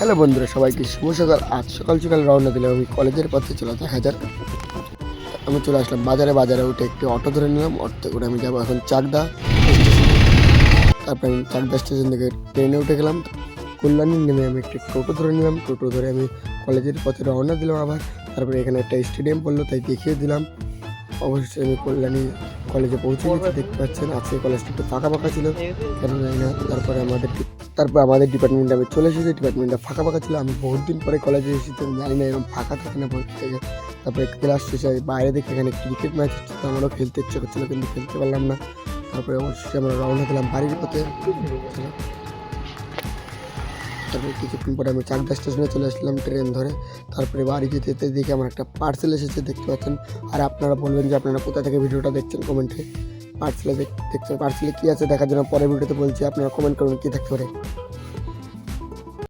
Hello বন্ধুরা, সবাইকে শুভ সকাল। আজ সকাল সকাল রওনা দিলাম আমি কলেজের পথে। চলে 1000 আমি চলে আসলাম বাজারে উঠে একটি অটো ধরে নিলাম। অটোতে করে আমি যাবো এখন চাকদা। তারপরে আমি চাকদা স্টেশন থেকে ট্রেনে উঠে গেলাম। কল্যাণী নেমে আমি একটি টোটো ধরে নিলাম। টোটো ধরে আমি কলেজের পথে রওনা দিলাম আবার। তারপরে এখানে একটা স্টেডিয়াম পড়লো, তাই দেখিয়ে দিলাম। অবশ্যই আমি কল্যাণী কলেজে পৌঁছে গেছি। দেখতে পাচ্ছেন আজকে কলেজটা একটু ফাঁকা ছিল, কেন জানি না। তারপর আমাদের ডিপার্টমেন্টে আমি চলে এসেছি। ডিপার্টমেন্টটা ফাঁকা ছিল। আমি বহুত দিন পরে কলেজে এসেছি, আমি জানি না এরকম ফাঁকা থাকে না বলতে থেকে। তারপরে ক্লাস শেষে বাইরে দেখে এখানে ক্রিকেট ম্যাচ হচ্ছে, তো আমারও খেলতে ইচ্ছে করছিলো, কিন্তু খেলতে পারলাম না। তারপরে অবশ্যই আমরা রওনা দিলাম বাড়ির পথে। তারপরে কিছুক্ষণ পরে আমি চাকদা স্টেশনে চলে আসলাম ট্রেন ধরে। তারপরে বাড়ি যেতে যেতে দেখি আমার একটা পার্সেল এসেছে, দেখতে পাচ্ছেন। আর আপনারা বলবেন যে আপনারা কোথা থেকে ভিডিওটা দেখছেন, কমেন্টে পার্সেলে দেখছেন। পার্সেলে কী আছে দেখার জন্য পরের ভিডিওতে বলছি, আপনারা কমেন্ট করুন কী থাকতে পারে।